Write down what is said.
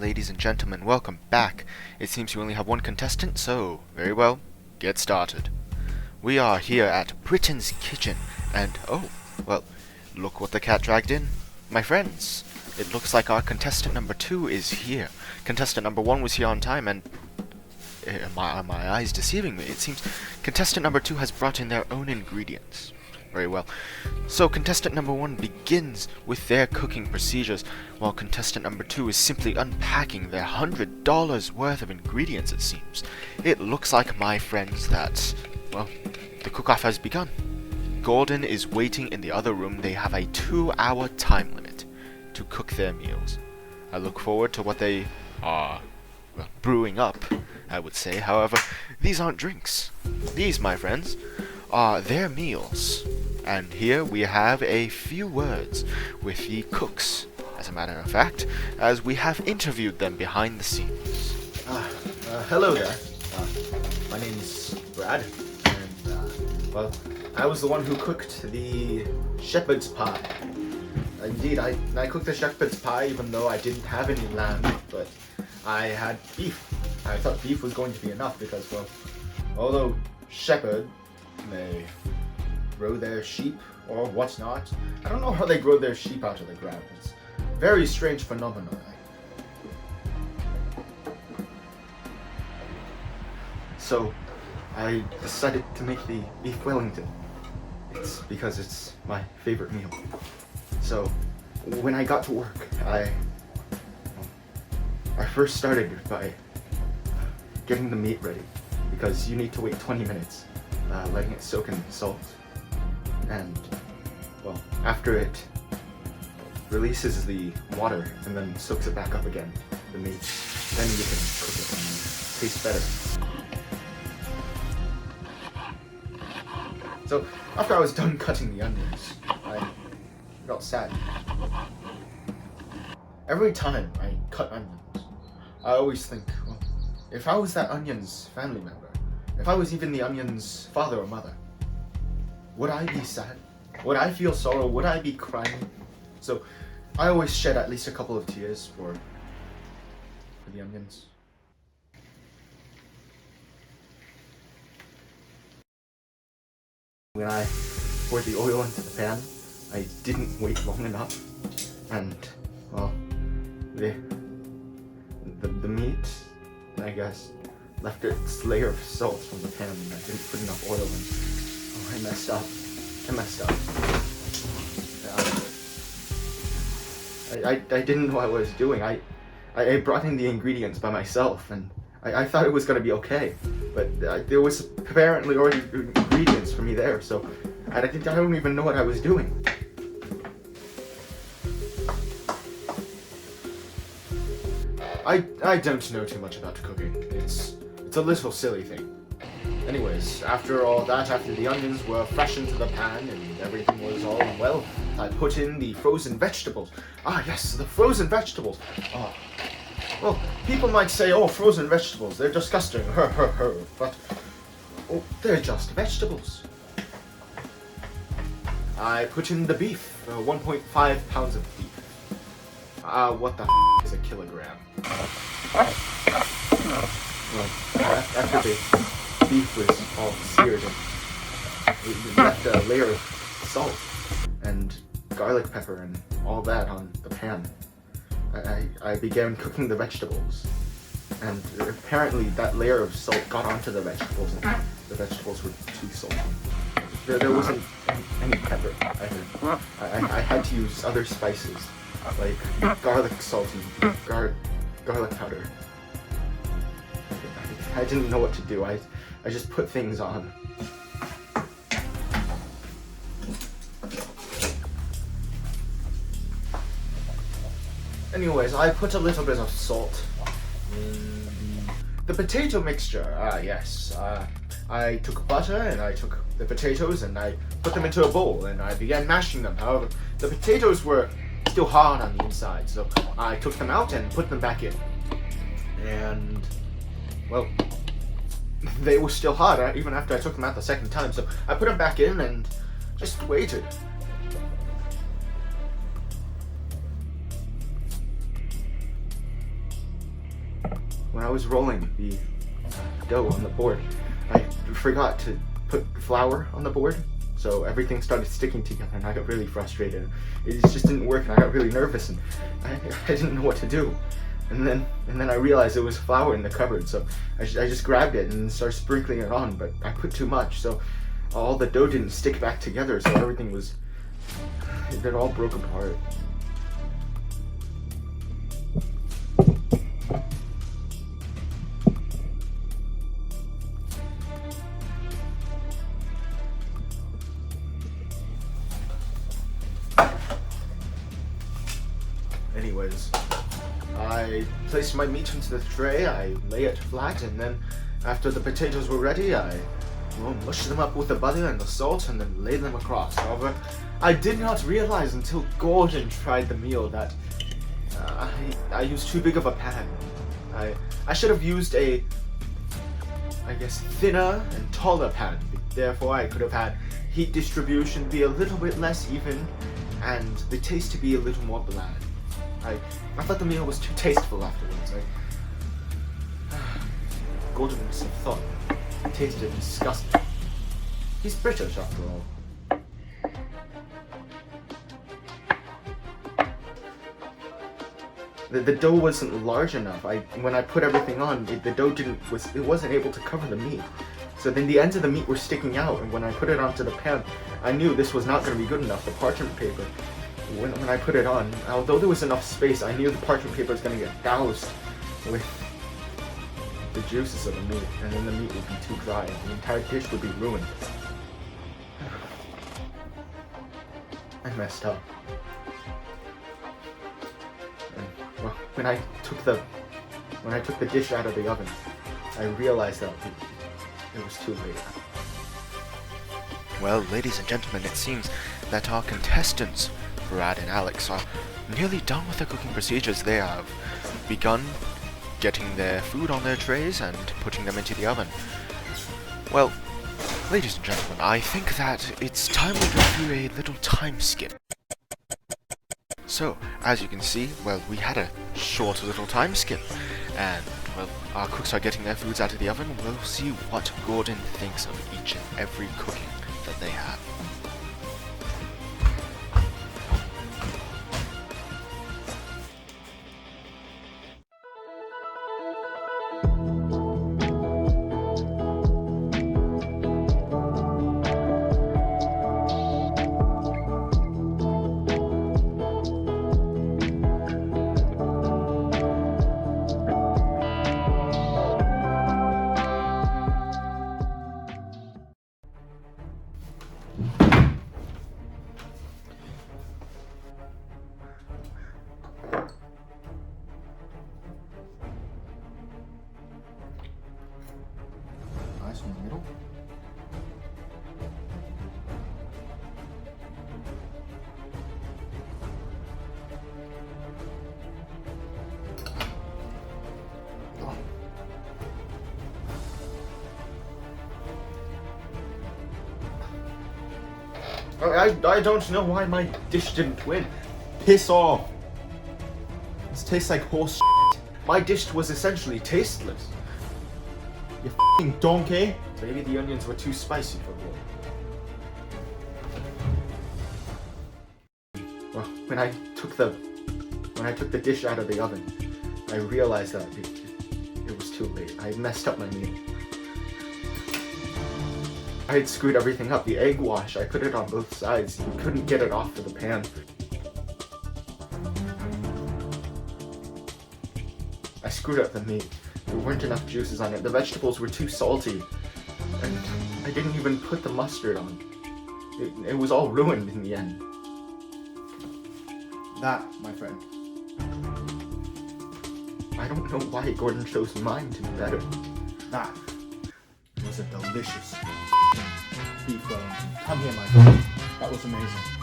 ladies and gentlemen, welcome back. It seems you only have one contestant, so very well, get started. We are here at Britain's Kitchen, and oh, well, look what the cat dragged in. My friends, it looks like our contestant number 2 is here. Contestant number 1 was here on time, and are my eyes deceiving me? It seems contestant number 2 has brought in their own ingredients. Very well. So contestant number 1 begins with their cooking procedures, while contestant number 2 is simply unpacking their $100 worth of ingredients, it seems. It looks like, my friends, that, well, the cook-off has begun. Gordon is waiting in the other room. They have a 2-hour time limit to cook their meals. I look forward to what they are, well, brewing up, I would say. However, these aren't drinks. These, my friends, are their meals. And here we have a few words with the cooks, as a matter of fact, as we have interviewed them behind the scenes. Hello there. My name's Brad, and, well, I was the one who cooked the shepherd's pie. Indeed, I cooked the shepherd's pie even though I didn't have any lamb, but I had beef. I thought beef was going to be enough because, well, although shepherd may grow their sheep or whatnot, I don't know how they grow their sheep out of the ground. It's a very strange phenomenon. So I decided to make the beef Wellington. It's because it's my favorite meal. So when I got to work, I first started by getting the meat ready, because you need to wait 20 minutes, letting it soak in salt. And, well, after it releases the water and then soaks it back up again, the meat, then you can cook it and it tastes better. So, after I was done cutting the onions, I got sad. Every time I cut onions, I always think, well, if I was that onion's family member, if I was even the onion's father or mother, would I be sad? Would I feel sorrow? Would I be crying? So I always shed at least a couple of tears for the onions. When I poured the oil into the pan, I didn't wait long enough, and, well, the meat, I guess, left its layer of salt from the pan, and I didn't put enough oil in. Oh, I messed up. I didn't know what I was doing. I brought in the ingredients by myself, and I thought it was going to be okay. But there was apparently already ingredients for me there, so I don't even know what I was doing. I don't know too much about cooking. It's a little silly thing. Anyways, after all that, after the onions were fresh into the pan and everything was all well, I put in the frozen vegetables. Ah yes, the frozen vegetables. Oh. Well, people might say, oh, frozen vegetables, they're disgusting, but oh, they're just vegetables. I put in the beef, 1.5 pounds of beef. What the is a kilogram? Well, after the beef was all seared and it left a layer of salt and garlic pepper and all that on the pan, I began cooking the vegetables, and apparently that layer of salt got onto the vegetables and the vegetables were too salty. There wasn't any pepper. I had to use other spices like garlic salt and garlic powder. I didn't know what to do. I just put things on. Anyways, I put a little bit of salt in the potato mixture. Yes. I took butter and I took the potatoes and I put them into a bowl and I began mashing them. However, the potatoes were still hard on the inside, so I took them out and put them back in. And, well, they were still hard even after I took them out the second time, so I put them back in and just waited. when I was rolling the dough on the board, I forgot to put flour on the board, so everything started sticking together, and I got really frustrated. It just didn't work, and I got really nervous, and I didn't know what to do. And then I realized it was flour in the cupboard, so I just grabbed it and started sprinkling it on, but I put too much, so all the dough didn't stick back together, so it all broke apart. Anyways, I placed my meat into the tray, I lay it flat, and then after the potatoes were ready, I mushed them up with the butter and the salt and then laid them across. However, I did not realize until Gordon tried the meal that I used too big of a pan. I should have used a, I guess, thinner and taller pan. Therefore, I could have had heat distribution be a little bit less even and the taste to be a little more bland. I thought the meal was too tasteful afterwards. Gordon must have thought it tasted disgusting. He's British after all. The dough wasn't large enough. When I put everything on, the dough wasn't able to cover the meat. So then the ends of the meat were sticking out, and when I put it onto the pan, I knew this was not going to be good enough. The parchment paper, when I put it on, although there was enough space, I knew the parchment paper was going to get doused with the juices of the meat, and then the meat would be too dry, and the entire dish would be ruined. I messed up. And, well, when I took the dish out of the oven, I realized that it was too late. Well, ladies and gentlemen, it seems that our contestants, Brad and Alex, are nearly done with the cooking procedures. They have begun getting their food on their trays and putting them into the oven. Well, ladies and gentlemen, I think that it's time we go through a little time skip. So, as you can see, well, we had a short little time skip, and, well, our cooks are getting their foods out of the oven. We'll see what Gordon thinks of each and every cooking that they have. Nice in the middle. I don't know why my dish didn't win. Piss off. This tastes like horse shit. My dish was essentially tasteless. You f***ing donkey. Maybe the onions were too spicy for me. Well, when I took the dish out of the oven, I realized that it was too late. I had messed up my meal. I had screwed everything up. The egg wash, I put it on both sides. You couldn't get it off of the pan. I screwed up the meat. There weren't enough juices on it. The vegetables were too salty. And I didn't even put the mustard on. It was all ruined in the end. That, my friend. I don't know why Gordon chose mine to be better. That was a delicious beef Wellington. Come here, my friend. That was amazing.